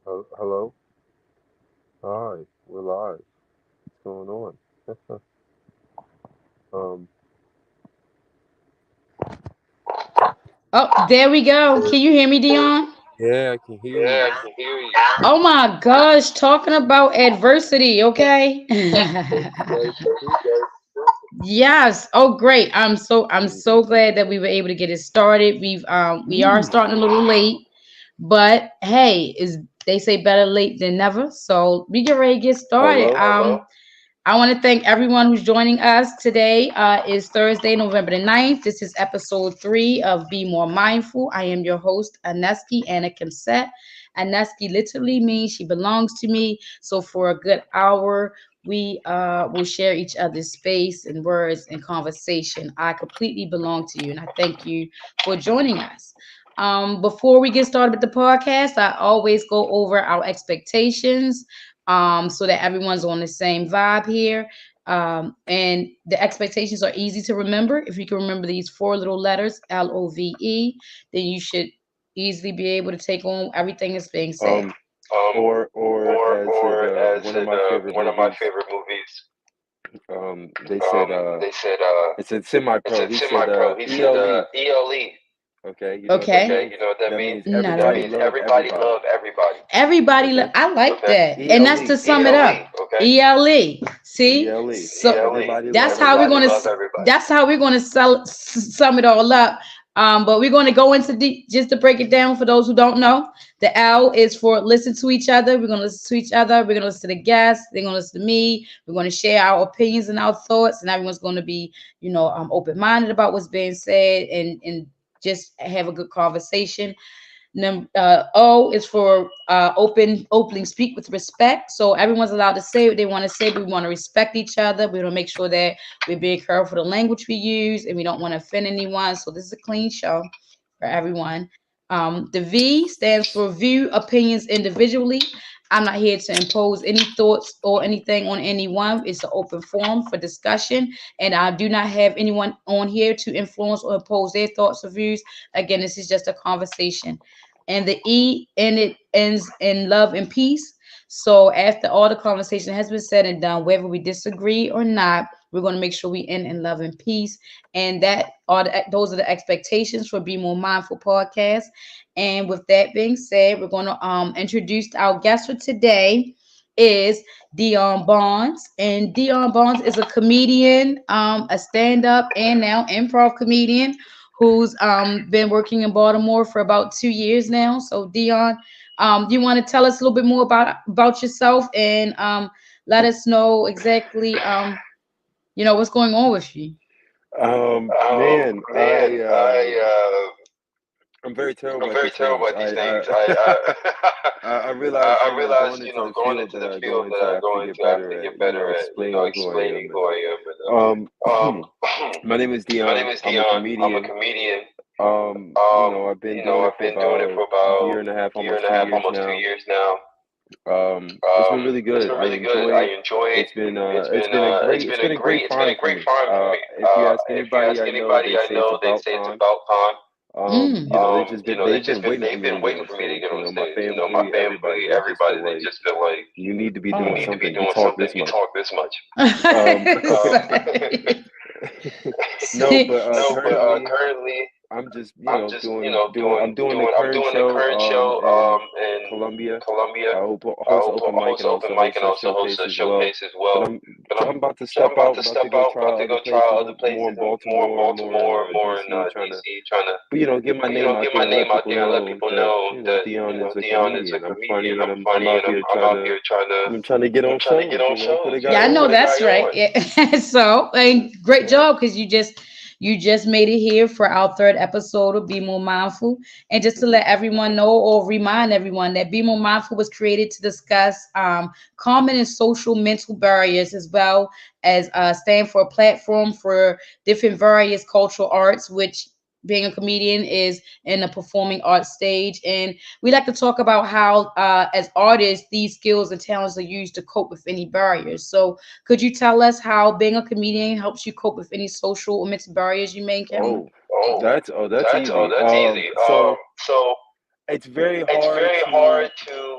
Hello? Hi, we're live. What's going on? Um, Oh, there we go. Can you hear me, Dion? yeah, I can hear Yeah, I you. can hear you. Oh my gosh, talking about adversity, okay? Okay, perfect. Yes. Oh great. I'm so Mm-hmm. glad that we were able to get it started. We are starting a little late, but hey, is they say better late than never. So we get ready to get started. Hello? I want to thank everyone who's joining us today. Is Thursday, November the 9th. This is episode 3 of Be More Mindful. I am your host, Aneski Anna Kimset. Aneski literally means she belongs to me. So for a good hour, we will share each other's space and words and conversation. I completely belong to you, and I thank you for joining us. Before we get started with the podcast, I always go over our expectations so that everyone's on the same vibe here. And the expectations are easy to remember. If you can remember these four little letters, LOVE, then you should easily be able to take on everything that's being said. Um, Um, or as or as one of in my favorite one of my movies, favorite movies. they said, They said it's a it's semi-pro. a He said, semi-pro. He said ELE. ELE. Okay, you know what that Okay. means? You know what that That means? means Not at all. That everybody means love everybody everybody. love everybody. Okay. Okay? I like okay. That. And that's to ELE. sum it up. Okay. ELE. See? ELE. So Everybody that's love how we're everybody. gonna that's how we're gonna sum it all up. But we're gonna go into just to break it down for those who don't know. The L is for listen to each other. We're gonna listen to each other. We're gonna listen to the guests. They're gonna listen to me. We're gonna share our opinions and our thoughts, and everyone's gonna be, open minded about what's being said and just have a good conversation. O is for opening speak with respect. So everyone's allowed to say what they want to say, but we want to respect each other. We want to make sure that we're being careful for the language we use, and we don't want to offend anyone. So this is a clean show for everyone. The V stands for view opinions individually. I'm not here to impose any thoughts or anything on anyone. It's an open forum for discussion, and I do not have anyone on here to influence or impose their thoughts or views. Again, this is just a conversation. And the E in it ends in love and peace. So after all the conversation has been said and done, whether we disagree or not, we're going to make sure we end in love and peace. And those are the expectations for Be More Mindful podcast. And with that being said, we're going to introduce our guest for today is Dion Bonds. And Dion Bonds is a comedian, a stand-up and now improv comedian who's been working in Baltimore for about 2 years now. So Dion, do you want to tell us a little bit more about yourself and let us know exactly what's going on with you? Man, Man, I'm very terrible I'm at very these terrible things. at these things. I I realize, I realize, going into the going field into that the I go field that into, I I have to go get into, I have better to get at, better at, explaining who I explaining am. who I am. And Um, my name is my name Dion. is I'm a Dion. I'm a comedian. comedian. I've been doing it I've for been doing it about for a about year and a half, a year almost and a two half, years almost two now. years now. It's been really It's good. been I really good. enjoy I it. enjoy it. It's been a great It's been find a for great me. find for me. If you ask If you anybody ask I know, anybody they I say it's know, they about say it's time. about time. They've They've been waiting for me to been get on waiting for me to stage. get on My stage. My family, everybody, family, they just everybody, feel they like just feel like you need to be you doing need to be something. You doing talk something. this You much. talk this much. Um, no, but No, but currently currently I'm just, I'm just, I'm doing the I'm current doing the show current show in in Columbia. Columbia. I I host open mic host and open also mic host and a also host showcase a as well. showcase as But well. But I'm about to I'm step about out, to about to step go out, try about to other go try places, other more places, in more in Baltimore, more in Baltimore, more in DC, trying to, DC, trying to, get my name out get there my and let name out people there and let know people that, know that, Dion is a Dion is a comedian. I'm funny comedian. and I'm I'm funny out and here I'm out here trying to, trying to get on get shows, on put a shows, guy yeah, I know on. that's right. Yeah. So, and great job because you just made it here for our third episode of Be More Mindful. And just to Hmm. let everyone know or remind everyone that Be More Mindful was created to discuss common and social mental barriers as well as stand for a platform for different various cultural arts, which being a comedian is in the performing arts stage. And we like to talk about how, as artists, these skills and talents are used to cope with any barriers. So, could you tell us how being a comedian helps you cope with any social or mental barriers you may encounter? Oh, Oh, that's easy. that's easy. So So it's very it's hard very hard to to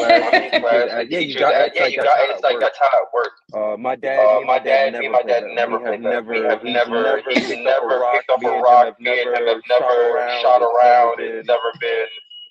Yeah, you got. It's like that's how it works. That's how it works. My dad, me and My my dad dad, me and never my played dad that. never We have played that. never. He's never He's picked up a never rock. picked up Me a and him rock. have Me and him have never shot never around. shot It's never around. It's been. never been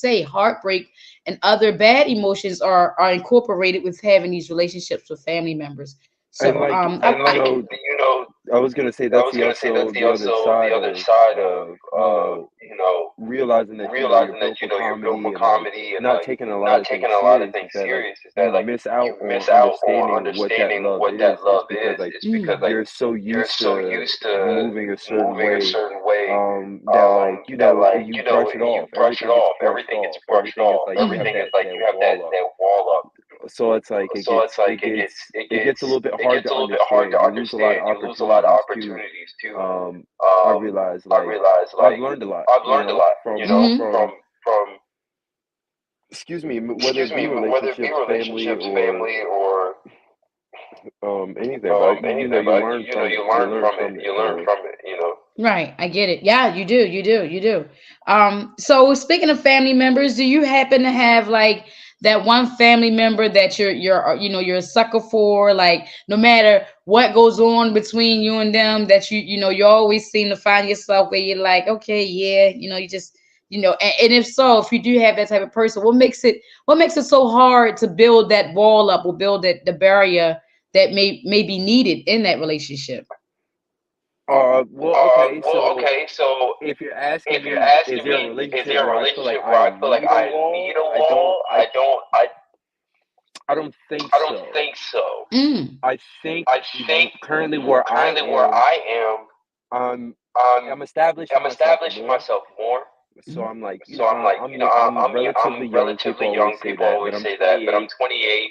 say, heartbreak and other bad emotions are incorporated with having these relationships with family members. And So like, you know, I was gonna say I that's was the gonna say that's also the the other also the side other side of you know, realizing that you're realizing built that for you're built comedy for and like comedy and not like taking a lot not of taking things a lot of serious. things Is that like serious. Is that you like miss out you on miss out on understanding what that understanding love what that is love because like is because like you're so you're used so to used to moving a certain moving a way certain that like you brush it you off. brush it Everything gets off. brushed Everything gets off. brushed Everything is off. like you have Everything is like you that have wall up. that wall up. So it's like So it's like it gets a little bit it hard gets to a little bit hard to understand. You lose a lot of understand. You lose a lot of opportunities too. opportunities too. Um, I Um, realize I like realized I've like learned a lot, I've learned a lot, you from know, Mm-hmm. from excuse me, whether excuse it me, be whether it be relationships, family, relationships, or family, or anything. But anything, you but learn from it. you You learn learn from it. from it. You learn from it. Right, I get it. Yeah, you do, you do, you do. So speaking of family members, do you happen to have like that one family member that you're a sucker for? Like no matter what goes on between you and them, that you always seem to find yourself where you're like, okay, yeah, you just and if so, if you do have that type of person, what makes it so hard to build that wall up or build that the barrier that may be needed in that relationship? Well, okay. So Okay, so if you're asking if you're me, is asking there a me, is relationship there a where I feel like relationship I where I feel like need a I need wall? a wall? I don't think I don't so. think so. Mm, I think I think currently where I currently where am, I am, I'm I'm I'm establishing I'm myself establishing more. myself more. So mhm. I'm like, So I'm like, I'm I'm relatively young. People relatively young. always say People that, but always I'm say that, but I'm 28. 28.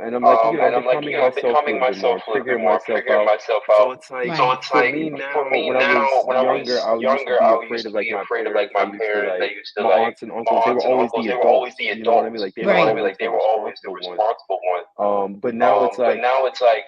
And I'm like, I'm And I'm like, becoming myself a becoming little bit more. myself I'm a little bit figuring more, myself figuring out. myself So out. it's like, So Right. it's for like, me for now, me when I was now, when I younger, was I used to younger, be I afraid used of to like be my afraid of like parents. They my used to parents. They like used to my like aunts and my uncles. They were aunts and always uncles. the They were always adults. the You know what I mean? adults. Like they You know were what I Right. mean? always Like the they were always the responsible one. responsible one. But now it's But like, now it's like,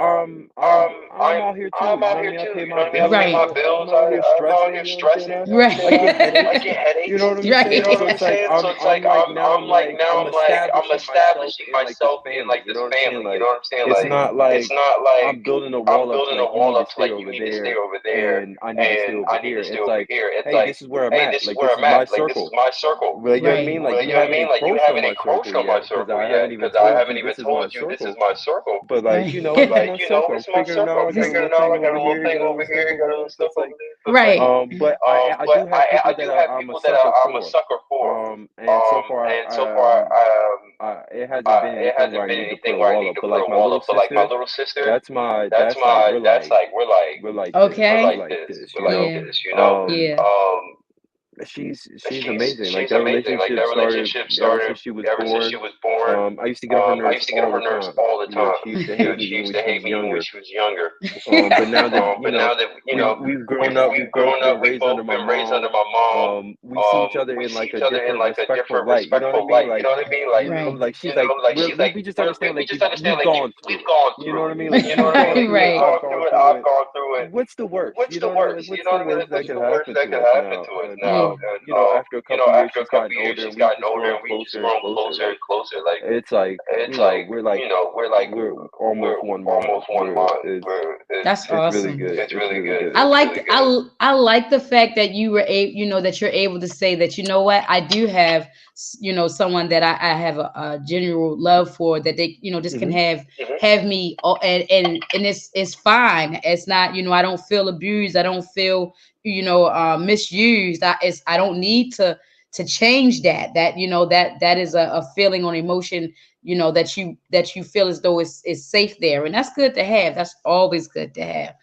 I'm out here too. I'm You know out what I here mean? I too. pay You know my what I mean? I pay bills. my Right. I'm bills. out here I'm out stressing. here You know what I'm saying? stressing. You know what I'm Right. I saying? get I headaches. get You know headaches. what I'm You know saying? what So I'm it's like saying? So it's like I'm like now I'm I'm establishing myself establishing in like this myself in family. like You know this what I'm saying? family. You know Like what I'm saying? it's Like not it's like not like I'm building a I'm wall up to building a like you wall need to up to stay like you over need to stay there over there and I need to stay and over I need to here. stay It's over like, here. It's hey, like, this is where I'm hey, at. this is Like where this I'm is my at. Like this is circle. my circle. Like you know what I Right. mean? Like Like you you know what I haven't mean? Like you encroached on haven't my encroached circle on my yet because circle I yet haven't even because I told haven't you even this is my told you this is circle. my circle. But like, Right. it's my Like, circle. I'm it's my figuring it circle. out. I'm I got a figuring little it out. thing I got over a little here, thing got a over little stuff here, over got a there. little So stuff it's over like, there. So it's like, Right. but I do but have people I that do have I'm a people that sucker I'm a for. sucker for. And so far, And so far, it hasn't been it anything where hasn't I been need to put anything a where I wall need up. to But put like a my wall little up. But like my sister, little sister, that's like that's like we're like this, we're Okay. like like this, this, we're you like know. Yeah. this, you know. Um, Yeah. she's amazing. Like She's that amazing. Like relationship that started relationship ever started since she was ever since she born. was born. I used to get on her I nerves used to get on all her the nerves time. all the time. She used to hate me She when used to she was hate me when younger. she was younger. But now that But now that we've grown up, we've both grown up, been we've raised under both my been raised under mom. my mom. We see each other We in see like each a other in different like a respectful different light. You know what I respectful mean? light. You Like know what I mean? Like Right. like she's like she's like, we just understand we like just understand we've like gone we've through it. gone You know through what I it. mean? Like You know you've what I mean? gone Like through it, you've Right. I've gone gone through it, through I've it. gone through it. What's the worst? What's You the know what I mean? Like worst? You what's know the what I mean? worst Like that what's could the worst happen that to could us happen now? to us now? Yeah. And After a couple years she's gotten years, older she's and we've gotten just older, grown and we've just closer and grown closer. closer Like and closer. Like it's like, it's like we're like we're we're almost one mind. almost one mind. That's It's really awesome. good. It's It's really really good. I good. It's like really good. I like the fact that you were that you're able to say that what I do have someone that I have a general love for, that they just can Hmm. have me, and it's fine. It's not, I don't feel abused. I don't feel misused. I don't need to change that is a feeling or emotion that you feel as though it's safe there, and that's good to have. That's always good to have.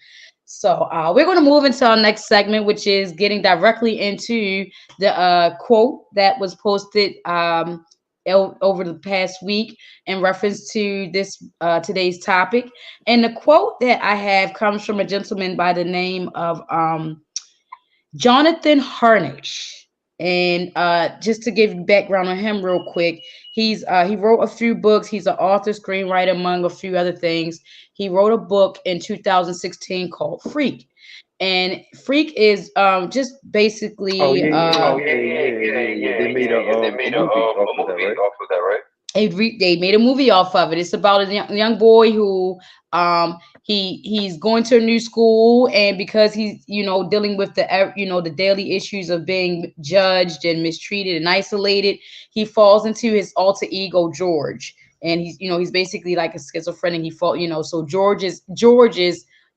So we're going to move into our next segment, which is getting directly into the quote that was posted over the past week in reference to this today's topic. And the quote that I have comes from a gentleman by the name of Jonathan Harnish. And just to give background on him real quick, he wrote a few books. He's an author, screenwriter, among a few other things. He wrote a book in 2016 called Freak. And Freak is just Oh basically yeah, yeah, Oh yeah, yeah, yeah, yeah. They made They a made movie off a of that, movie right? off of that, right? they made a movie off of it. It's about a young boy who he's going to a new school, and because he's dealing with the daily issues of being judged and mistreated and isolated, he falls into his alter ego George. And he's basically like a schizophrenic. So George is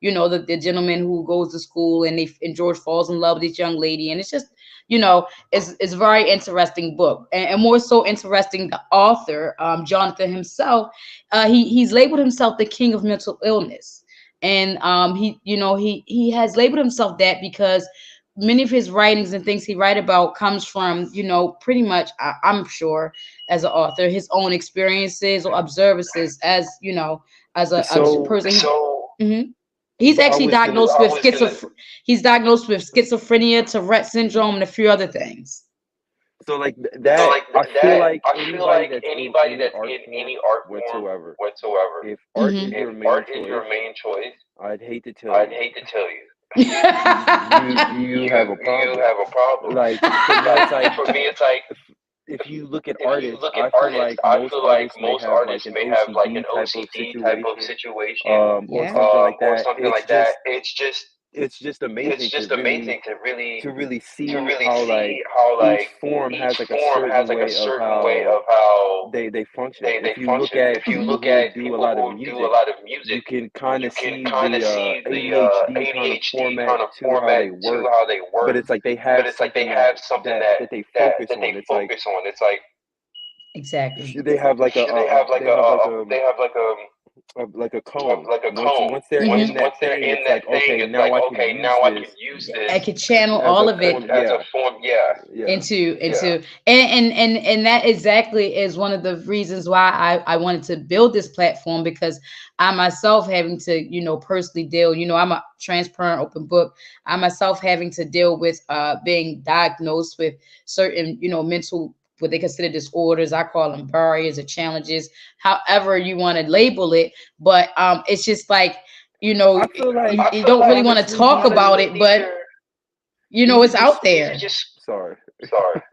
the gentleman who goes to school, and George falls in love with this young lady, and it's just it's a very interesting book, and more so interesting, the author, Jonathan himself. He's labeled himself the king of mental illness. and he has labeled himself that because many of his writings and things he write about comes from pretty much I'm sure as an author his own experiences or observances as as a So person. Mhm. He's I actually was gonna. diagnosed with he's diagnosed with schizophrenia, Tourette syndrome, and a few other things. So like that, I feel like anybody that's in any art form whatsoever, if art Mhm. is your main choice, I'd hate to tell you, you have a problem. Like for me, it's like if you look at artists, I feel like most artists may have like an OCD type of situation, or Yeah. something like that. It's just amazing to really see how like each form has like a certain way of how they function. If you look at people who do a lot of music, you can kind of see the ADHD kind of format to how they work, but it's like they have something that they focus on. It's like Exactly. they have like they have like a cone. Once they're in that thing, it's like, okay, now I can use this I could channel as all a of it form. Yeah, yeah. into and that exactly is one of the reasons why I wanted to build this platform, because I myself having to personally deal, I'm a transparent open book. I myself having to deal with being diagnosed with certain mental, what they consider disorders. I call them barriers or challenges, however you want to label it. But it's just like I feel like you don't really want to honestly, talk about it, but these are it's out just there. sorry.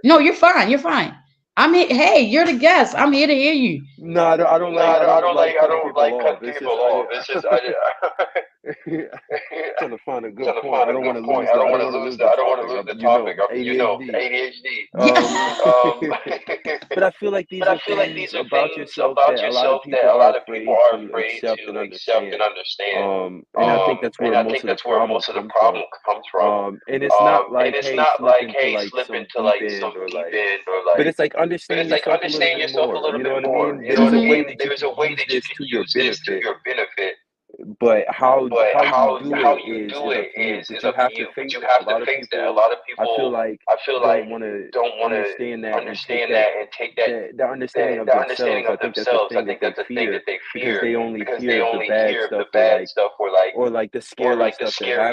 No, you're fine. You're fine. I'm here. Hey, you're the guest. I'm here to hear you. No, I don't like cutting people off. It's just trying to find a good point. I don't want to lose the. I don't want to lose the topic. ADHD. Yeah. But I feel like these are things about yourself that a lot of people are afraid to accept and understand. And I think that's where most of the problem comes from. And it's not like, hey, slip into like some deep end or like, but it's like understand yourself a little bit more. You know what I mean? There's a way that you can use this to your benefit, but how you do it is up to you. But you have to face it. A lot of people, I feel like, don't want to understand that and take the understanding of themselves. I think that's the thing that they fear, because they only hear of the bad stuff or like the scary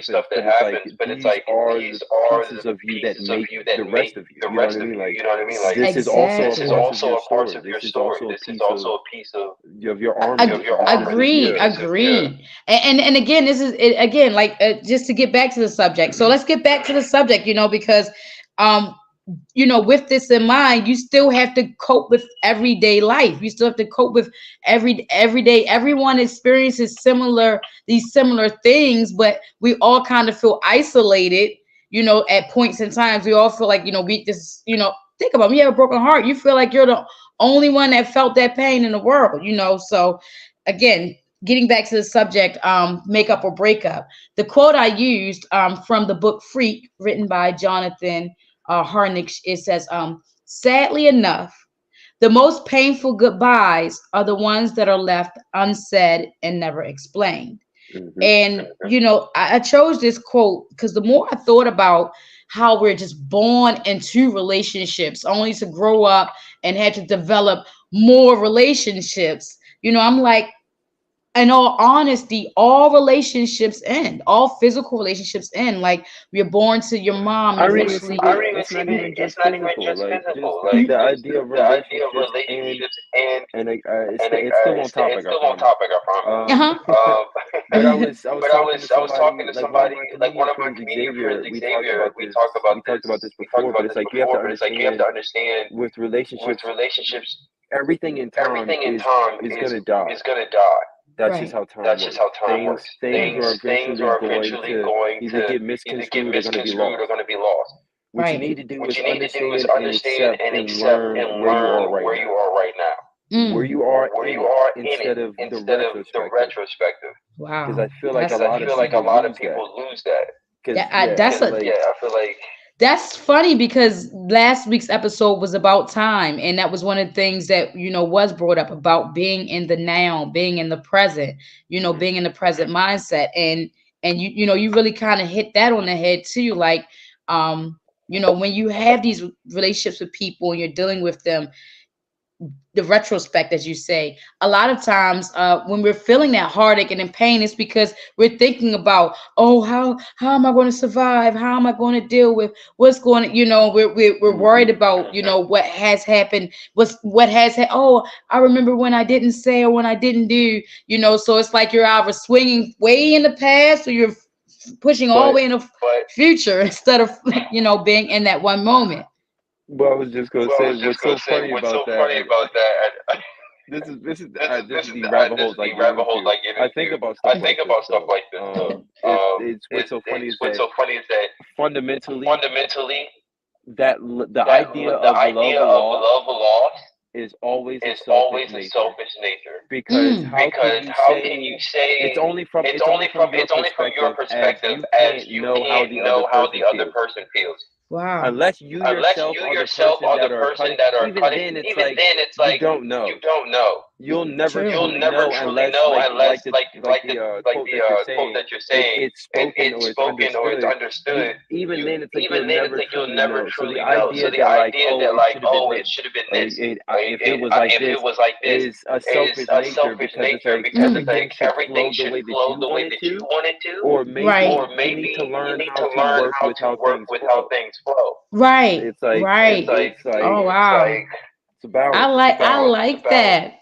stuff that happens. But it's like these are the pieces of you that make the rest of you. You know what I mean? Like this is also a Exactly. part of your story. This is also a piece of your armor. Agreed, Yeah. agreed. And again, this is it, again, like just to get back to the subject. So let's get back to the subject, because um with this in mind, you still have to cope with everyday life. You still have to cope with every day. Everyone experiences these similar things, but we all kind of feel isolated, at points in times. We all feel like, we just, think about it. You have a broken heart, you feel like you're the only one that felt that pain in the world, So again, getting back to the subject, makeup or breakup. The quote I used from the book Freak, written by Jonathan Harnick, it says, sadly enough, the most painful goodbyes are the ones that are left unsaid and never explained. Hmm. And I chose this quote because the more I thought about how we're just born into relationships only to grow up and had to develop more relationships, I'm like, in all honesty, all relationships end, all physical relationships end. Like, you're born to your mom, I and don't even eventually see that. It's not even just physical. Like just the idea of relationships it's still on topic. I promise. Um, uh-huh. but I was talking to somebody, like one of my comedian friends, Xavier. We talked about this. We talked about this before. But it's like you have to understand with relationships, everything in time is gonna die. That's just Right. how time works. Things are eventually going to either get misconstrued or going to be lost. What you Right. need to do is understand and accept and learn where you are right now. Where Mm. you are in it instead of the retrospective. Because Wow. I feel like a lot of people lose that. Because yeah, I That's feel a like That's funny because last week's episode was about time, and that was one of the things that was brought up about being in the now, being in the present, Hmm. being in the present mindset, and you really kind of hit that on the head too. Like, when you have these relationships with people and you're dealing with them, the retrospect, as you say, a lot of times when we're feeling that heartache and in pain, it's because we're thinking about, oh, how am I going to survive? How am I going to deal with what's going to, we're worried Hmm. about, what has happened, oh, I remember when I didn't say or when I didn't do, so it's like you're either swinging way in the past or you're pushing all the But way in the future instead of, being in that one moment. I was just gonna say what's so funny about that, and this is the rabbit holes I get into. I think about stuff like this though. It's what's so funny is that fundamentally the idea of love lost is always a selfish nature. Because Mm. how can you say it's only from your perspective, as you can't know how the other person feels Wow. unless you yourself are the person that are cutting. Even then it's like you don't know. You'll never True. truly know unless like the quote that you're saying, it's spoken or it's understood. You even then it's like you'll never truly know. So the idea that like, oh, it should have been this, or if it was like this, is a selfish nature, because it's like everything should flow the way that you want it to, or Right. maybe you need to learn how to work with how things flow. Right. It's like Right. it's Oh like wow. it's a balance. It's a I balance. like that.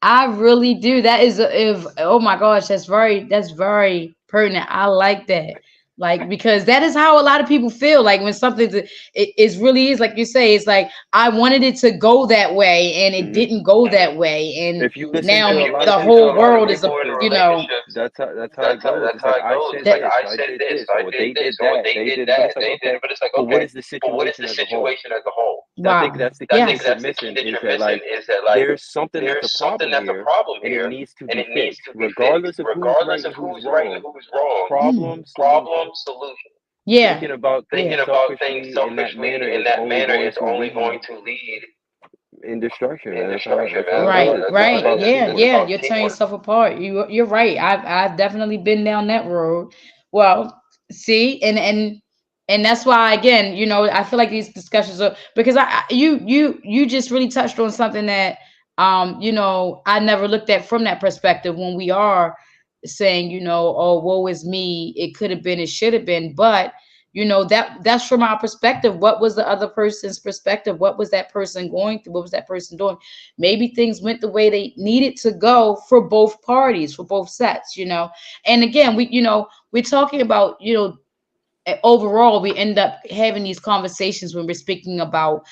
I really do. That is if oh my gosh, that's very pertinent. I like that. Like because that is how a lot of people feel. Like when something it is really is like you say, it's like I wanted it to go that way and it Hmm. didn't go that way. And If you listen to now a lot of the people whole in world is relationships, that's how it goes. It's like I said this, I did this, or they did that, they did, but it's like okay, but what is the situation as a whole? I think wow. that's the key that Yes. you're missing, is that like there's something that's a problem here and it needs to be fixed, regardless of who's right and who's wrong. Mm. Problem, solution. Yeah. Thinking about Yeah. things selfishly in that manner is only going to lead in destruction, man. That's how it Right, goes. It's just right. about Yeah, teamwork. yeah. You're tearing yourself apart. You're right. I've definitely been down that road. Well, see, and that's why again, I feel like these discussions are because you just really touched on something that I never looked at from that perspective when we are saying, oh, woe is me, it could have been, it should have been, but that's from our perspective. What was the other person's perspective? What was that person going through? What was that person doing? Maybe things went the way they needed to go for both parties, for both sets, and again, we're talking about, overall we end up having these conversations when we're speaking about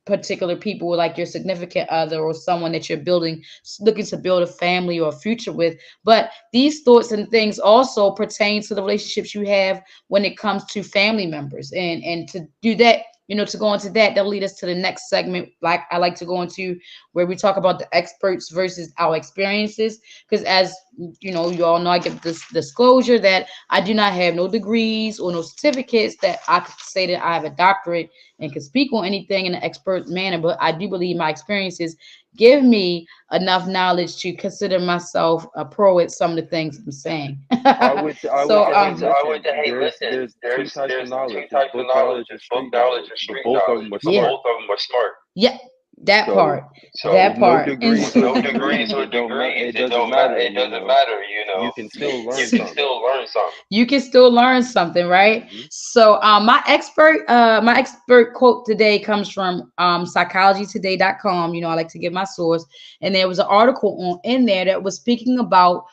particular people like your significant other or someone that you're building, looking to build a family or a future with. But these thoughts and things also pertain to the relationships you have when it comes to family members, and to do that, to go into that, that'll lead us to the next segment, like I like to go into, where we talk about the experts versus our experiences. Because as you all know, I give this disclosure that I do not have no degrees or no certificates that I could say that I have a doctorate and can speak on anything in an expert manner, but I do believe my experiences give me enough knowledge to consider myself a pro at some of the things I'm saying. I would So say, hey, listen, there's two types of knowledge. There's book knowledge and street knowledge, but both of them are yeah, smart. yeah, that So part, that no part, and degrees or degrees, it doesn't matter. You can still learn something. you can still learn something, right? Hmm. So my expert quote today comes from psychologytoday.com. I like to give my source, and there was an article in there that was speaking about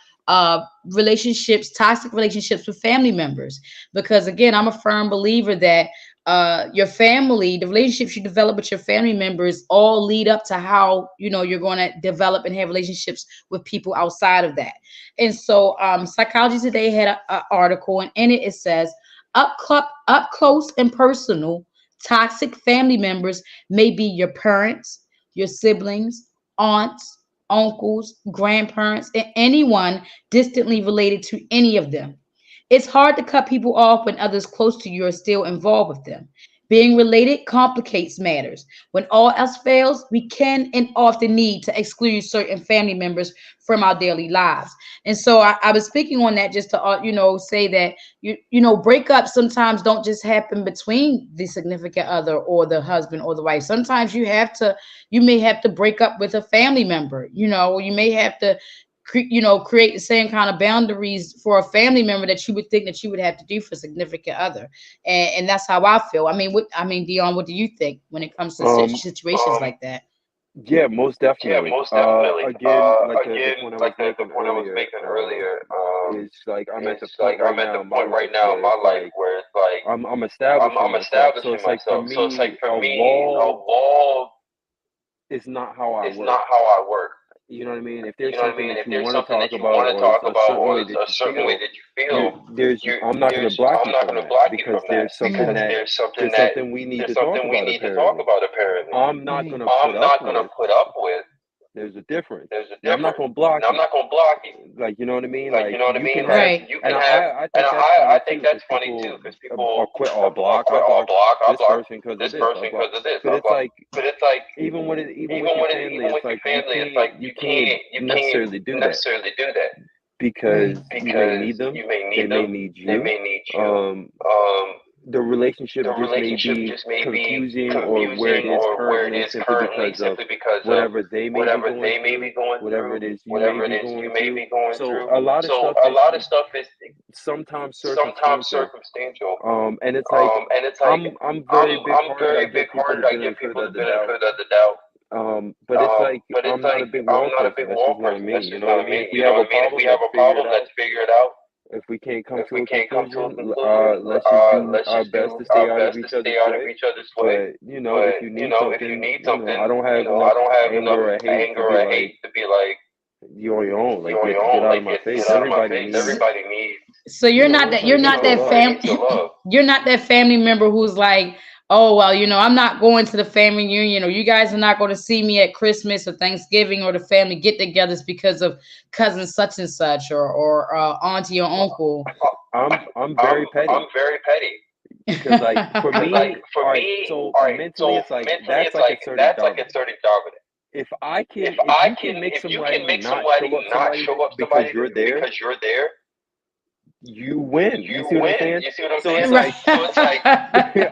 relationships, toxic relationships with family members. Because again, I'm a firm believer that your family, the relationships you develop with your family members, all lead up to how you're going to develop and have relationships with people outside of that. And so Psychology Today had an article, and in it says, up close and personal, toxic family members may be your parents, your siblings, aunts, uncles, grandparents, and anyone distantly related to any of them. It's hard to cut people off when others close to you are still involved with them. Being related complicates matters. When all else fails, we can and often need to exclude certain family members from our daily lives. And so I was speaking on that just to, say that breakups sometimes don't just happen between the significant other or the husband or the wife. Sometimes you may have to break up with a family member. Or you may have to create the same kind of boundaries for a family member that you would think that you would have to do for a significant other. And that's how I feel. Dion, what do you think when it comes to Um, situations like that? yeah, most Yeah, definitely. most definitely. Again, like the Again, point I was like the making point I was earlier, making earlier, is like I'm at the it's point like right I'm at now the in my point right life now in where my it's life like where it's like I'm establishing I'm myself. So establishing it's like for myself. So it's like me, for a me, a wall wall is not how I is work. not how I work. You know what I mean? If You there's know what I something mean? that If you there's want to something talk that you about want to or talk a about certain or way that a you certain way feel, that you feel, I'm not going to block I'm you not from going to that block you because from that because there's something we need there's to talk something we about need to talk apparently. about apparently. I'm not Right. going to put I'm up not going to with. put up with. There's a difference. There's a Now I'm not difference. going to block Now I'm you. not going to block you. Like, you know what I mean? Like, you Like know what I you can mean? have, Like, Right. you and can have, I and think that's funny I think too that's because funny people too, because people quit all block. I quit all block block. I this block person because of this this. I person block, because of this. but I it's block. like But it's like, even with your family, even it's with your like family, it's like you can't you can't necessarily do that necessarily do that Right. because you may because need them, you may they need may them, need they you. may need you. Um, Um, the relationship the just may relationship be just may be confusing or where it confusing is or where it currently is simply currently because of simply because of whatever they may be whatever going they may be through, going whatever through, it is you may whatever it be is you going may through. be going So through. a lot of So stuff a is lot of stuff is sometimes sometimes circumstantial. circumstantial. And it's like And it's like I'm very big I'm hearted. I very give big people the hearted. I give benefit people of the the doubt. benefit of the doubt. But it's like But it's I'm not a like big I'm wall not a person. big That's wall just not person. me. That's You just know what not I mean? me. If we You know have a what I mean? If problem, we have let's a figure it problem, out. let's figure it out. If we can't come If to we a can't come to a conclusion, conclusion, let's just do let's our just best do to stay our out of best to each stay other's out of way. each other's way. But if But you need if you something, need something, I don't have I enough don't have enough anger or hate to anger be or like hate to be like you on your own. you Like on your get own. out of Like my get face. out of my Everybody face. needs, Everybody needs So you're not that everybody needs your love. love. you're not that family member who's like, oh well, I'm not going to the family reunion, or you guys are not going to see me at Christmas or Thanksgiving or the family get-togethers because of cousin such and such or auntie or uncle. I'm very I'm petty very petty. because like for Because like me, for all right. me, So all right. mentally, So it's like mentally, that's it's like like assertive that's like dominance. assertive dominance. If you can make If you can somebody make not show somebody up not somebody show up because somebody you're there, because you're there, you win. You you see what I'm win. saying? You see what I'm So saying? it's Right. like So it's like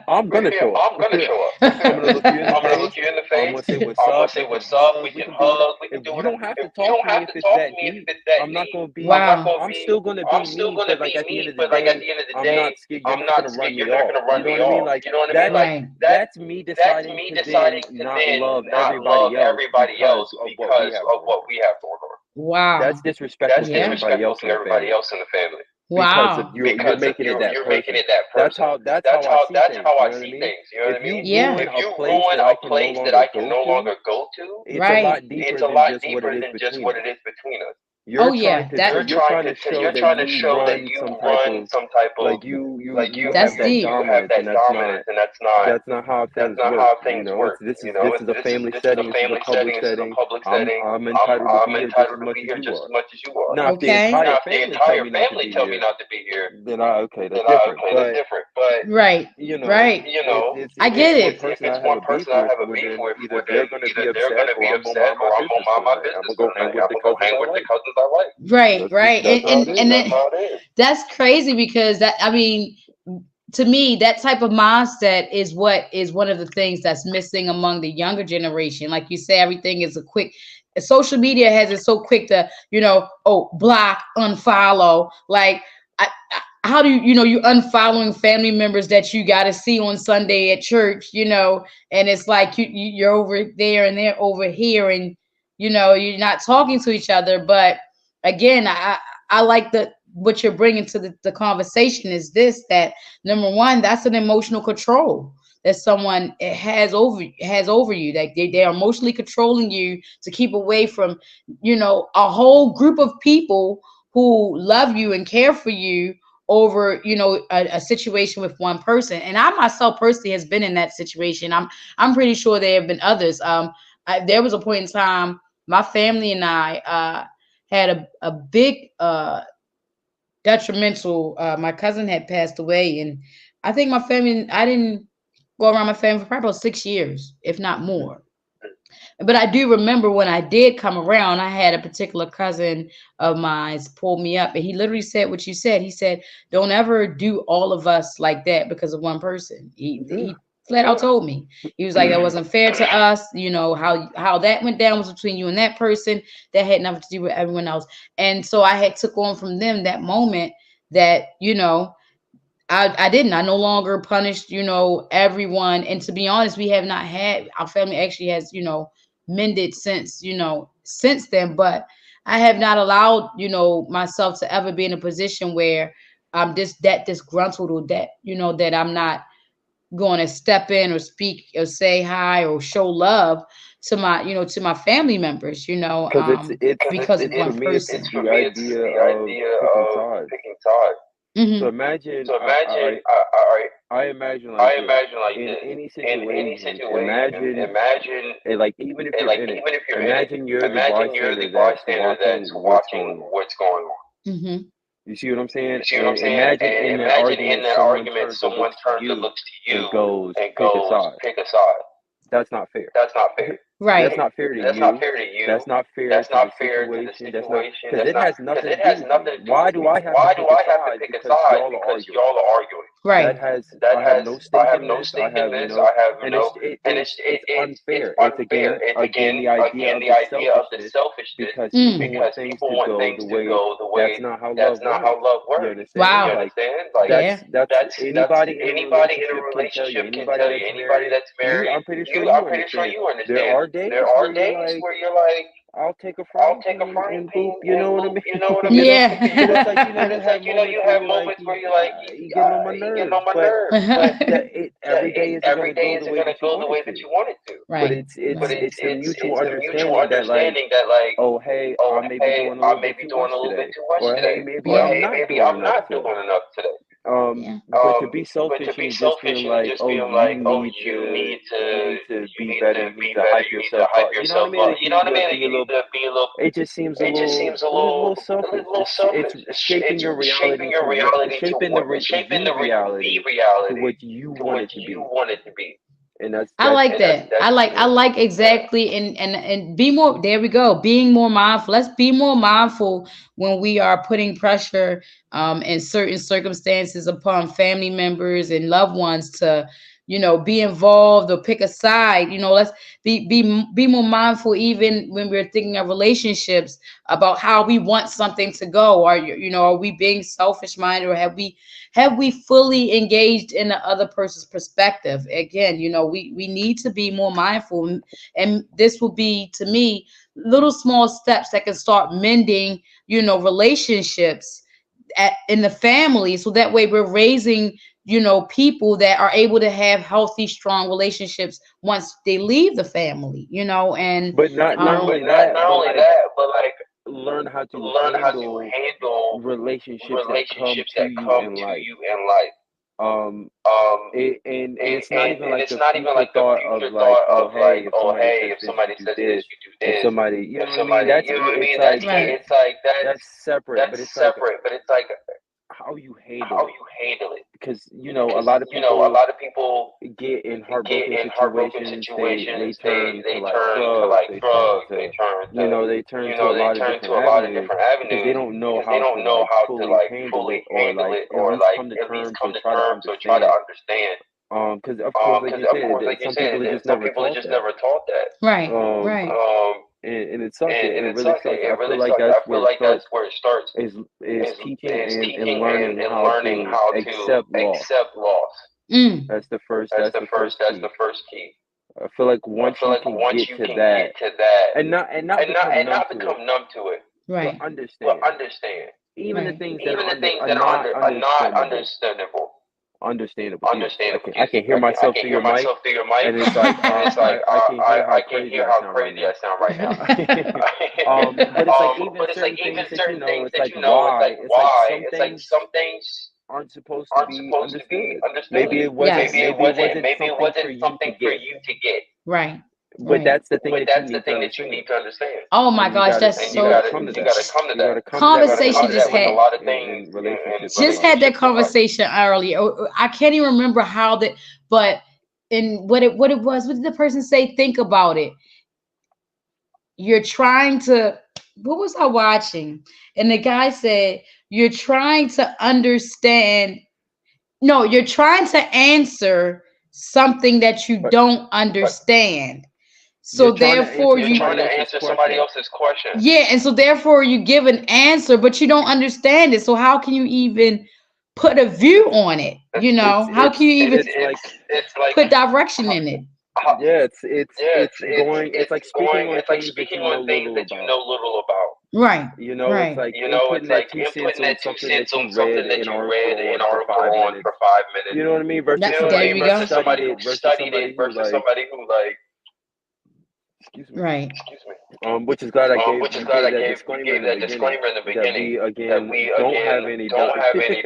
I'm gonna show up. I'm gonna show up. I'm gonna look you in the I'm gonna face. look you in the I'm face. gonna say what's I'm gonna up. say We can what's up. We hug. We can can do whatever. hug. We can If do you whatever. don't have If to you talk don't to me have if to it's talk to that me if deep, it's that I'm not deep, gonna be. I'm not Wow. gonna I'm be. still gonna I'm be still me gonna because like be at the end me. of the But like at day, the end of the I'm not day, scared. You're I'm not not gonna run scared. me You're not off. gonna You run know me what I mean? off. Like You know what I mean? that's Like Right. that. that's me That's deciding me to deciding then to not then love not love everybody else everybody because else of what we because have of going what on. we have going on. That's Wow. disrespectful That's to Yeah. everybody disrespectful else to in the everybody family else in the family because of Wow. you're because of making it that you're making person. it that person. That's how I see That's things. how You I know what I see mean? things. You know what If I you mean? Yeah. ruin If a you place ruin that I a can no place that longer I can go no to, longer go to, it's a Right. lot it's deeper a than lot just what it deeper is than just between what us. it is between us. Oh yeah. So you're trying to show You're that trying to you show that run you some type run of some type of like you like you That's have that deep. you have dominance, and that that's dominance, and not how that's things not work. how things work. This You is know, a family this is a setting. This is a family public setting. This is a setting. public setting. I'm entitled to I'm be here just as entitled to much be as here you just are. as much as you are. Now, if the Okay. entire Now, if the family tell entire me not to family be tell me here, not to be here, then okay, that's then I different. okay, that's But different. But Right. Right. you know, I get one it. if person I it's have one a beef person I with, have a well beef then with, either well they're then gonna be either they're upset gonna or be I'm gonna upset mind or my I'm gonna business mind for the my night. I'm business gonna for go the hang night. with I'm the gonna go cousins hang I with the like. cousins I like. Right. Right. That's how it is. That's crazy because to me, that type of mindset is what is one of the things that's missing among the younger generation. Like you say, everything is a quick. Social media has it so quick to, block, unfollow. Like, how do you unfollowing family members that you got to see on Sunday at church, and it's like you're over there and they're over here, and you're not talking to each other. But again, I like what you're bringing to the conversation is this, that number one, that's an emotional control that someone has over you, that they're emotionally controlling you to keep away from a whole group of people who love you and care for you over a situation with one person. And I myself personally has been in that situation. I'm pretty sure there have been others. There was a point in time my family and I had a big detrimental. My cousin had passed away, and I think my family, I didn't go around my family for probably about 6 years, if not more. But I do remember when I did come around, I had a particular cousin of mine pull me up, and he literally said what you said. He said, "Don't ever do all of us like that because of one person." He flat out told me. He was like, "That wasn't fair to us. You know how that went down was between you and that person. That had nothing to do with everyone else." And so I had took on from them that moment that I didn't. I no longer punished, everyone. And to be honest, we have not had our family actually has, mended since, since then. But I have not allowed, myself to ever be in a position where I'm just that disgruntled or that, that I'm not going to step in or speak or say hi or show love to my, to my family members, Because because of it's for one me, it's person. the idea of picking sides. So Hmm. imagine, I imagine like this. In any situation, imagine, like even if you're in it, imagine you're the bystander that's watching what's going on. Hmm. You see what I'm saying? And imagine in that argument, someone turns and looks to you and goes, "Pick a side." That's not fair. That's Right. not fair to you. That's not fair to the situation. That's not because it has nothing to do with me. Why do I have to pick a side because y'all are arguing? That Right. has I have no stake in this. I have no, and it's unfair. It's again the idea of the selfishness because people Mm. want things to go the way that's not how love works. You understand? Wow. Like Yeah. that's anybody in a relationship can tell you. Anybody that's married, I'm pretty sure you understand. There are days where you're like, I'll take a frying pan and boop, you know what I mean? But it's like, you have moments where you're like, you getting on my nerves, but every day isn't going to go the way that you want it to. But Right. Right. it's the mutual understanding that like, oh, hey, I may be doing a little bit too much today, or hey, maybe Yeah. I'm not doing enough today. Yeah. But to be selfish and just feeling like, oh, you need to be better, you need to hype yourself up. You know what I mean? Like you need to be a little. It just seems a little selfish. It's shaping your reality to what shaping the reality to what you want it to be, and I like that. I like exactly and be more, there we go. Being more mindful. Let's be more mindful when we are putting pressure in certain circumstances upon family members and loved ones to, be involved or pick a side. Let's be more mindful even when we're thinking of relationships about how we want something to go. Are we being selfish minded, or have we fully engaged in the other person's perspective? Again, we need to be more mindful, and this will be, to me, little small steps that can start mending, relationships in the family, so that way we're raising, people that are able to have healthy, strong relationships once they leave the family, and but not um only that, but like learn how to handle relationships that come to you in life. Um, and it's not even like the future thought of like, oh, hey, if somebody says this, you do this. If somebody, you know what I mean? It's like right. that's separate, but it's like how you handle it. Because a lot of people get in heartbroken situations. They turn to like drugs. They turn to they turn to a lot of different avenues because they don't know how to like fully handle it or like at least come to terms or try to understand. Because of course, like you said, some people are just never taught that. Right. Um, Right. and it sucks. It really sucks. I feel like that's where it starts is teaching and learning how to accept loss. Mm. That's the first key. I feel like once you can get to that and not become numb to it, but Right. understand even the Right. things that are not understandable. Jesus, I can hear myself through your mic, and it's like I can hear how crazy I sound right now. But it's like even certain things that it's like why it's like some things aren't supposed to be understood. Maybe it wasn't. Yes. Maybe it wasn't something for you to get. Right. But Right. that's the thing that you need to understand. Oh my And you gosh, gotta that's and you so gotta come to that. You gotta come to that with a conversation lot of just things had in relationships in just life. had that conversation earlier. I can't even remember how that, but in what it was. What did the person say? Think about it. You're trying to. What was I watching? And the guy said, "You're trying to understand. No, you're trying to answer something that you But don't understand. So you're trying to therefore, answer you somebody else's question. yeah, and so therefore you give an answer, but you don't understand it. So how can you even put a view on it? You know, how can you even It's like put direction in it? yeah, it's going. It's like speaking on things that you know little about. Right, You know, it's right. like inputting that 2 cents on something that you read an article on for 5 minutes. You know what I mean? Versus There somebody we who go. studied it, versus somebody who like, excuse me. Right. Which is glad I gave you gave that disclaimer in the beginning that we again don't have any we don't have any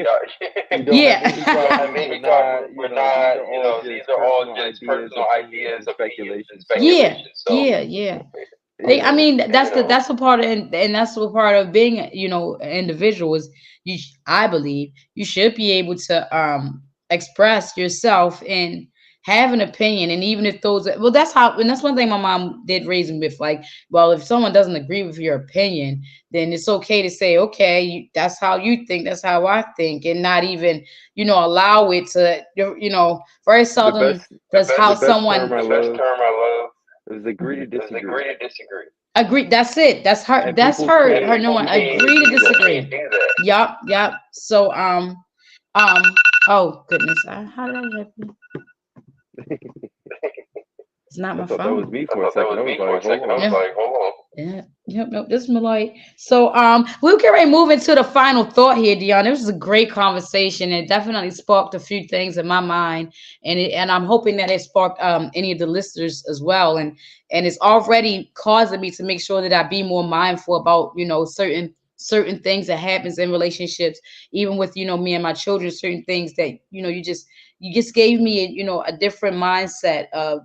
Yeah. dogmas. We're not, these are all just personal ideas, opinions, and speculation. So Yeah. Yeah. Yeah. you I know, mean, that's a part of, and that's what part of being, an individual is I believe you should be able to express yourself and have an opinion. And even if those, well, that's how, and that's one thing my mom did raise me with, like, well, if someone doesn't agree with your opinion, then it's okay to say, okay, that's how you think, that's how I think, and not even, allow it to, very the seldom best does how the best someone term I love is agree to disagree. agree. That's it. That's her. And That's people her. Her knowing people can't agree to do that. disagree. Yup. Yup. So um. Oh goodness. How did that happen? It's not I my thought that was phone. me for a second. I was like, hold on. Yeah. Yep. Nope. This is Malloy. So we'll get ready to move into the final thought here, Dion. This was a great conversation. It definitely sparked a few things in my mind, and I'm hoping that it sparked any of the listeners as well. And it's already causing me to make sure that I be more mindful about certain things that happens in relationships, even with me and my children. Certain things that you just gave me a different mindset of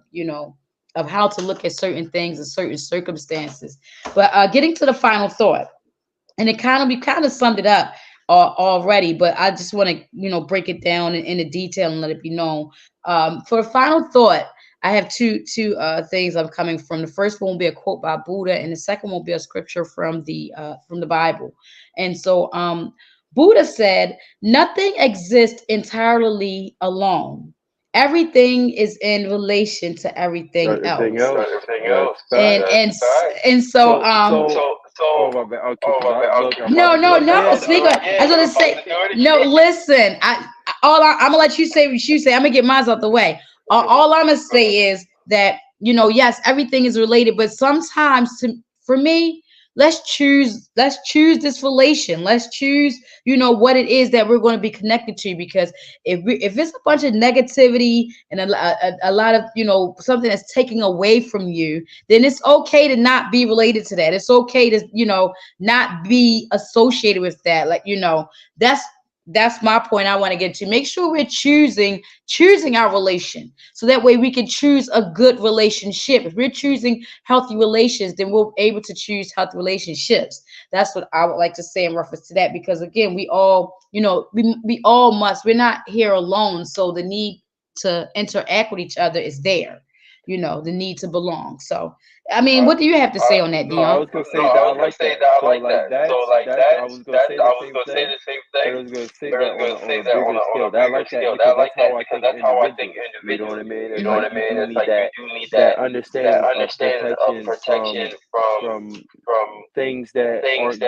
of how to look at certain things in certain circumstances. But getting to the final thought, and we kind of summed it up already, but I just want to break it down in the detail and let it be known. For a final thought, I have two things I'm coming from. The first one will be a quote by Buddha, and the second will be a scripture from the Bible. And so Buddha said, "Nothing exists entirely alone. Everything is in relation to everything Everything else." else, that's And facts. so Oh my bad. Okay, because I'm about no, to do no, it no. again. Speak on. I was gonna say. No, listen. I'm gonna let you say what you say. I'm gonna get mine out the way. All I'm gonna say is that yes, everything is related, but sometimes for me, let's choose this relation. Let's choose what it is that we're going to be connected to, because if it's a bunch of negativity and a lot of something that's taking away from you, then it's okay to not be related to that. It's okay to not be associated with that. Like that's my point I want to get to. Make sure we're choosing our relation, so that way we can choose a good relationship. If we're choosing healthy relations, then we're able to choose healthy relationships. That's what I would like to say in reference to that, because again, we all we all we're not here alone, so the need to interact with each other is there, the need to belong. So I mean, what do you have to say on that, No, I Dion? was gonna say that I like that. So like that's I was gonna say the same thing, but I was gonna say that on a bigger scale. That I like that because that's how I think individually. You know what I mean? It's like you do need that understanding of protection from things that aren't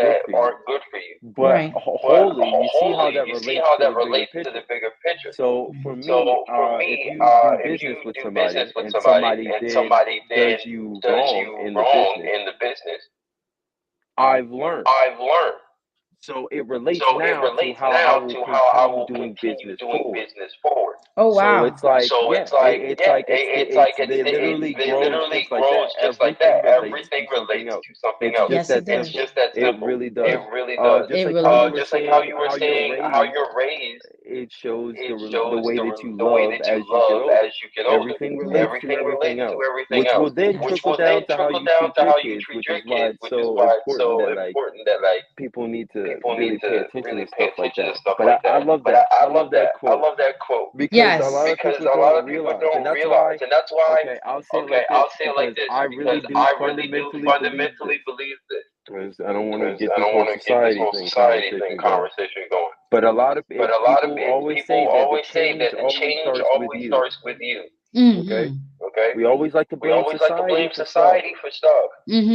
good for you. But Right. wholly, you see how that relates to the bigger picture. So for me, if you do business with somebody and somebody then does you wrong in the business, I've learned So it relates So it now to relates how I now will to how I continue will doing continue business doing forward. business forward. Oh So wow. it's like, So yeah, it's like, it's yeah, like it's like they literally it grows literally just like that. grows just like that. Everything relates Everything to something relates else. to something It's else. just Yes, it that It's does. simple. just that It simple. really It does. really does. Just It like how really you were Just like how saying, you were how you're saying, how raised, you're raised, it shows it the shows way that you the way love that you as you get love older. as you get older. Everything right. relates to Everything everything relates to else, everything which will else, then which trickle will down then to how trickle you down treat to your how you kids, treat which your is why kids, it's which is so why it's important so that like important that like people need to people need really pay to attention really to pay stuff like attention that. to stuff But like I that. love But that. I I love love that that. I quote love that quote because a lot Yes. of because people a lot don't of people realize, and don't that's why. realize, and that's why. Okay, I'll say it Okay, like this I'll say it like because this I really because do I really do fundamentally believe fundamentally this. believe this. Because I don't want to Because get I this don't whole want to get this society whole thing society thing conversation going. conversation going. But a lot of But a lot of people always people say that the always say change that the always change starts with always you. starts with you. Okay, Mm-hmm. Okay, we always like to we blame always like to society blame for stuff, society for stuff,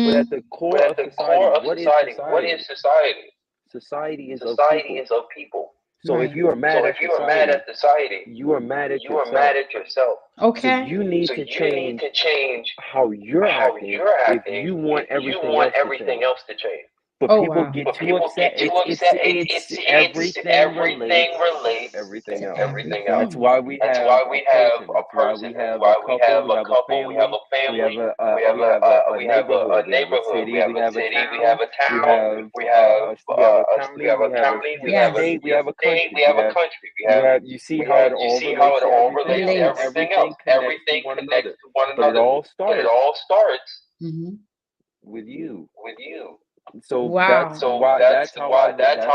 but at Mm-hmm. the but core at of the society, core of what is society, what society? is society? Society is of Society people. is of people. So if Right. you are mad So at if you are mad society, at society, you are mad at you are mad yourself. at yourself. So Okay. you need So to you need change to change how you're how acting you're if acting you want if you everything want else to everything change. else to change. But Oh people wow. get But too people upset. get too upset. It's It's everything everything relates to relates everything to To else. everything else. That's everything. why we That's have why a we have person. a That's why we person. That's have a why we couple. have We a have a couple. We have family. a family. A We have a neighborhood. We have a neighborhood. We city. have We a have a city. We town. have a We town. have we have a We county. have a We have county. a Yes. state. We have a State. We country. have a country. You see how it You all see how relates it to all everything relates to else, and Relates. everything else. everything connects to Everything one connects another. to one But it another. all But it starts all starts Mm-hmm. with you. with you. So Wow. that's how I go That's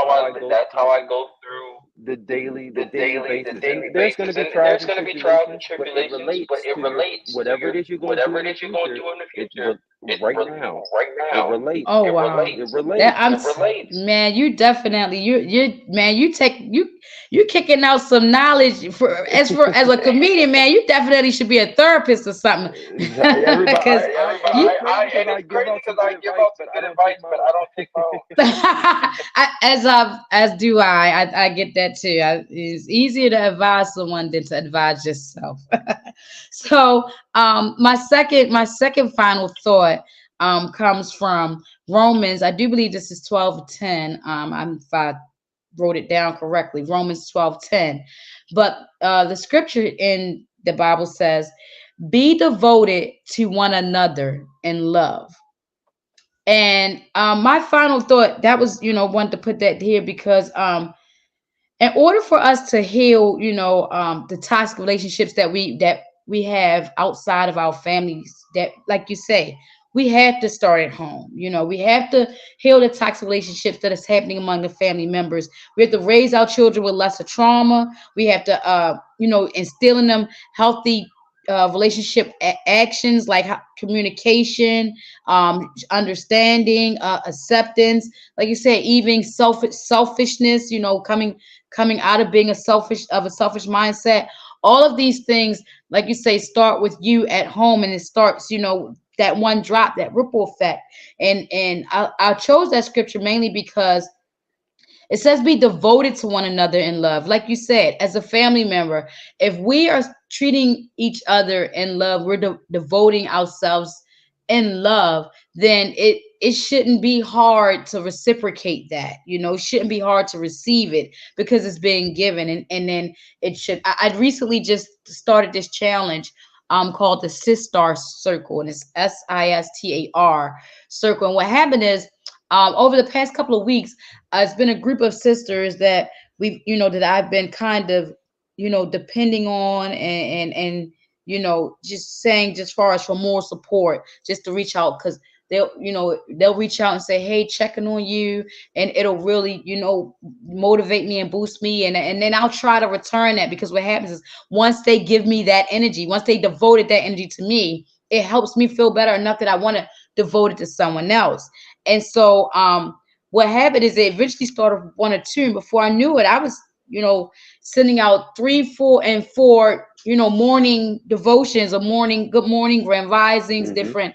how I through go through the daily the basis. daily And there's going to basis. be And trials there's and going to be trials and tribulations, but it tribulations, but relates it to your relates to whatever your it is you're going to do whatever in it the is you're going to future. do in the It future. right now. Right It now. relates. Oh It wow. It relates. That relates. I'm It relates. man, you definitely you man, you kicking out some knowledge for as a comedian, man. You definitely should be a therapist or something. Everybody, Because and you it's crazy because And I it's give crazy out some because I good give advice, out some but I good don't take advice, my but I own. don't take my own. as do I get that too. It's easier to advise someone than to advise yourself. So my second final thought comes from Romans. I do believe this is 12:10. If I wrote it down correctly, Romans 12:10. But the scripture in the Bible says, "Be devoted to one another in love." And my final thought, that was, wanted to put that here because in order for us to heal, the toxic relationships that we have outside of our families, that, like you say, we have to start at home. We have to heal the toxic relationships that is happening among the family members. We have to raise our children with lesser trauma. We have to, instill in them healthy relationship actions like communication, understanding, acceptance, like you said, even selfishness, coming out of being a selfish mindset. All of these things, like you say, start with you at home, and it starts, that one drop, that ripple effect. And I chose that scripture mainly because it says be devoted to one another in love. Like you said, as a family member, if we are treating each other in love, we're devoting ourselves in love, then it shouldn't be hard to reciprocate that. It shouldn't be hard to receive it because it's being given. And then it should. I recently just started this challenge called the Sistar Circle, and it's SISTAR circle. And what happened is, over the past couple of weeks, it's been a group of sisters that that I've been kind of, depending on, and just saying, just far as for more support, just to reach out, because they'll reach out and say, hey, checking on you, and it'll really, motivate me and boost me, and then I'll try to return that, because what happens is, once they give me that energy, once they devoted that energy to me, it helps me feel better enough that I want to devote it to someone else. And so what happened is, they eventually started with one or two, and before I knew it, I was, sending out 3, 4, and 4, morning devotions, or morning good morning, grand risings, Hmm. different,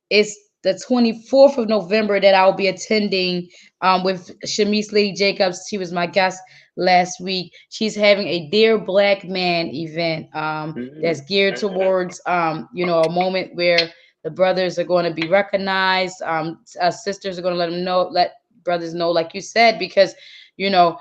It's the 24th of November that I'll be attending with Shamice Lady Jacobs. She was my guest last week. She's having a Dear Black Man event that's geared towards, a moment where the brothers are going to be recognized. Sisters are going to let brothers know, like you said, because you know,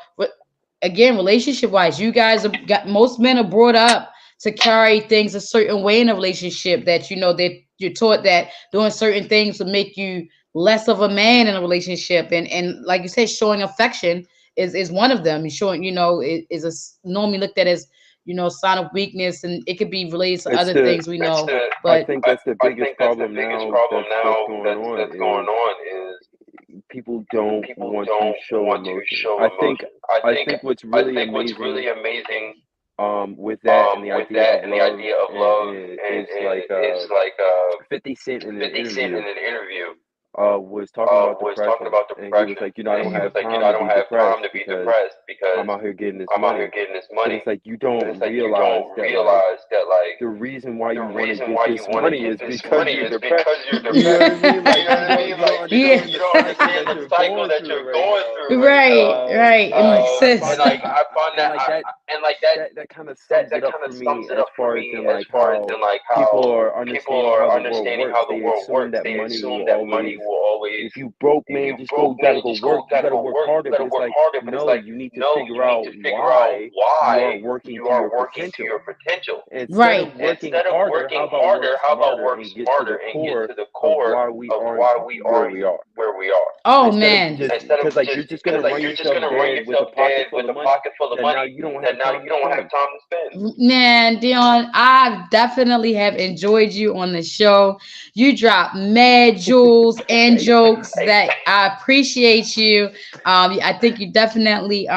again, relationship wise, you guys have got, most men are brought up to carry things a certain way in a relationship, that you know that you're taught that doing certain things will make you less of a man in a relationship, and like you said, showing affection is one of them. Showing, you know, is normally looked at as, you know, sign of weakness, and it could be related to It's other the things we know. I But think that's the I biggest think that's the problem biggest now problem that's now going on that's going is on is people don't people want to don't show want to emotion. show I think emotion. I I think think what's I really think what's amazing really amazing with that and the with idea that of and the love idea of love is like is like 50 Cent in an 50 Cent in interview an interview was talking about was talking depression, about and he was depression, like, you know, I and don't he mm, was have like, time I to don't be have time depressed to be because depressed I'm because out here getting this I'm out here money. getting this But money. it's like you But don't it's like you realize don't that like realize that like the reason why the you want to reason get why you this want to money get is this because money you're is depressed. because you're You know what I depressed. mean? You Like know what I mean? you don't Like yeah, understand you the don't cycle understand that the you're cycle going that through you're right going now. through right right, now. right. It makes I sense. find And that, like I find and that like that and like that that kind of that sums it up kind for of sums me it as up for far as me in as like far as how in like people how are people understanding how are the world understanding works. how the They world assume works. that They money will assume that money always, will always, if you broke, if man, you just go, broke, you gotta man, go just go, work. You gotta go work work. You harder. But gotta it's work like, harder. But it's no, like, you need to no, figure you need out to figure out why you are why working you to your are working to potential. your potential. Instead of Right. working Instead of harder, how working about work harder, how about smarter work and get to the smarter and get core to the of core why we of aren't why we where aren't we are? where we are? Oh Instead of man. just Instead of because like you're just just gonna because like run you're just yourself gonna run dead with a yourself pocket dead full with of a money pocket full of that now money you don't that have now time you to don't have spend. time to spend. Man, Dion, I definitely have enjoyed you on the show. You drop mad jewels and Hey, jokes that I appreciate you. I think you definitely,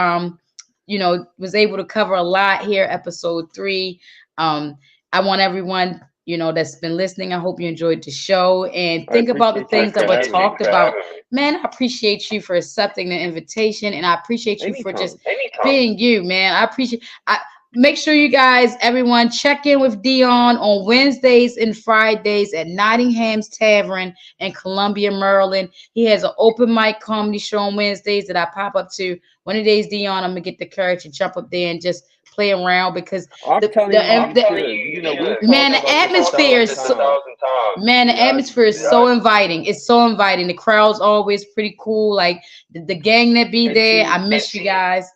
you know, was able to cover a lot here, episode 3. I want everyone, you know, that's been listening. I hope you enjoyed the show and I think about the appreciate you things for that were having me. talked about. Man, I appreciate you for accepting the invitation, and I appreciate you for just Anytime. being you, man. I appreciate. I make sure you guys, everyone, check in with Dion on Wednesdays and Fridays at Nottingham's Tavern in Columbia, Maryland. He has an open mic comedy show on Wednesdays that I pop up to. One of the days, Dion, I'm gonna get the courage to jump up there and just play around because I'm telling you, you the should. You know, we've man, talked the about this a atmosphere thousand is so, times. man, the Yeah, atmosphere is so inviting. It's so inviting. The crowd's always pretty cool. Like the gang that be and there. see, I miss you guys.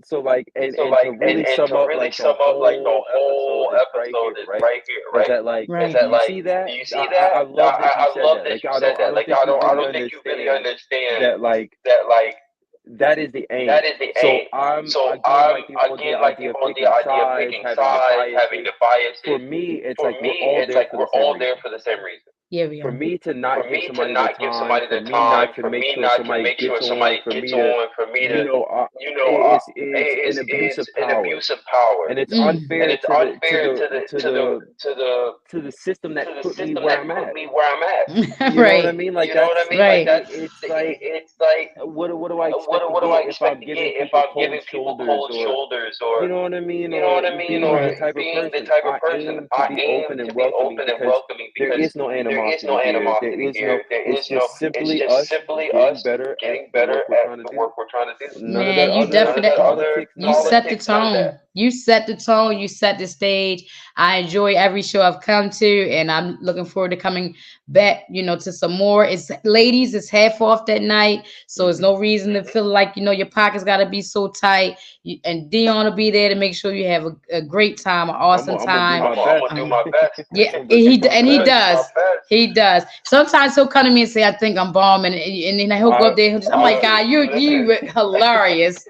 so like, So and to like really and sum to up really like the sum up like the whole episode whole is right episode here, is right? right here, Is right? that like, Is Right. that do you like see that? do you see that? I love that you I said love that. that Like, you said I that. don't Like think you I really don't think you really understand understand that like that like that is the aim. that is the So aim. I'm So again like the whole again like the idea of whole picking idea of sides, picking having the sides, having biases. the For biases. me, it's For like we're me, all it's there like for the we're same all there reason. for the same reason. Here we For go. me to For not give me to somebody their not give time, somebody for their me not time, to for make me sure not to somebody make sure gets on, somebody for gets me to, on, for me you to, know, you know, it's an abuse is of an power, abuse of power, and it's Mm. and unfair it's unfair to the to the to the to the system that to the put me system where that I'm put at. me where I'm at. You know what I Right. mean? Like You know what I that's mean? Like Right. it's like it's like what do I expect to what do I get if expect I'm to giving get if people I'm cold giving people shoulders cold or shoulders you or know what I mean, you know or what I mean, being or the type of being the person type of I person aim to I be aim open and to be welcoming open and because welcoming there because is no there is no animosity here. There animosity is no. here. There It's is no. just It's simply just us simply getting us better at getting the better work we're at trying to the do. work we're trying to do. None of Man, that you other None of that definitely other politics, you none of that. set the politics, none of tone. that. You set the tone. You set the stage. I enjoy every show I've come to, and I'm looking forward to coming back. You know, to some more. It's ladies. It's half off that night, so there's Hmm. no reason to feel like your pockets got to be so tight. And Dion will be there to make sure you have a great time, an awesome I'm gonna do time. my I'm best. gonna do my best. Yeah, I'm gonna do he my and he I'm gonna best. do does. my best. He does. Sometimes he'll come to me and say, "I think I'm bombing," and then he'll go I up there. I'm like, listen. "God, you hilarious."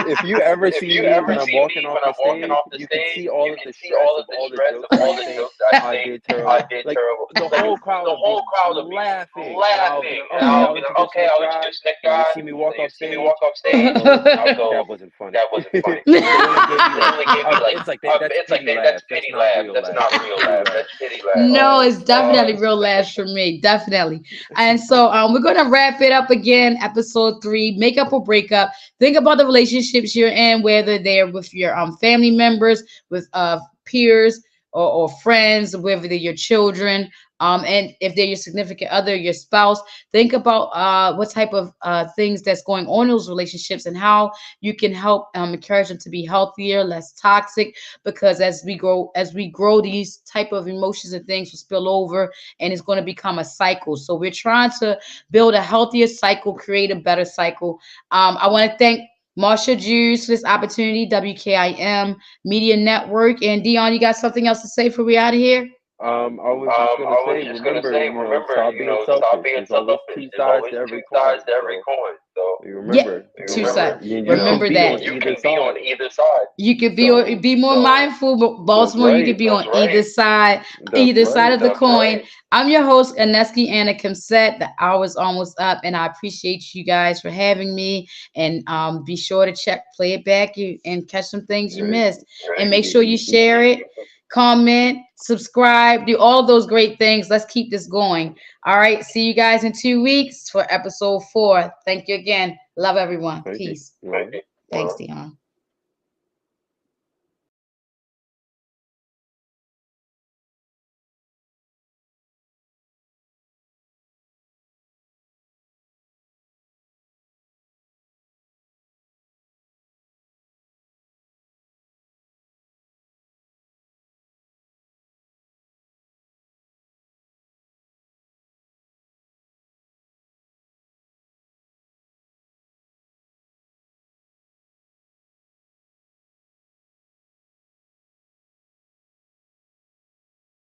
If you ever If see you me ever when I'm see walking me off when the I'm walking stage, off the you can stage, see all you of can the see stress all of of the all the stress jokes of I all the think jokes I I think did I terrible. did Like terrible. the Like whole crowd the will be whole crowd will be laughing, and I'll be laughing, and okay. I'll I'll be like, introduce the okay, next I'll guy, introduce the next and you guy. see me walk And you off see me walk stage. off I'll stage. go, I'll go, that wasn't funny. that wasn't funny. They only give me They like only give me like it's like that's it's like pity that's laughs. That's pity not laughs. real That's laughs. not That's real pity laughs. laughs. That's pity laughs. No, it's definitely real laughs for me, definitely. And so we're gonna wrap it up again, episode 3, makeup or breakup. Think about the relationships you're in, whether they're with your family members, with peers or friends, whether they're your children. And if they're your significant other, your spouse, think about what type of things that's going on in those relationships and how you can help encourage them to be healthier, less toxic. Because as we grow, these type of emotions and things will spill over, and it's going to become a cycle. So we're trying to build a healthier cycle, create a better cycle. I want to thank Marsha Jews for this opportunity, WKIM Media Network. And Dion, you got something else to say before we out of here? I was just gonna I was say, just gonna remember, say, stop being stop selfish. being There's always selfish. two There's sides always to two every sides coin. to every coin. So You Yeah, remember, two sides. you Remember can be that. on you either can be on side. either side. You could So be more mindful, but that's Baltimore, you could right. be on That's right. either side Right. of the That's coin. right. I'm your host, Aneski Anna Kimset. The hour's almost up, and I appreciate you guys for having me. And be sure to play it back, and catch some things you Right. missed. And You make get sure you share it, comment, subscribe, do all those great things. Let's keep this going. All right. See you guys in 2 weeks for episode 4. Thank you again. Love everyone. Thank you. Peace. Well, Thanks, Dion.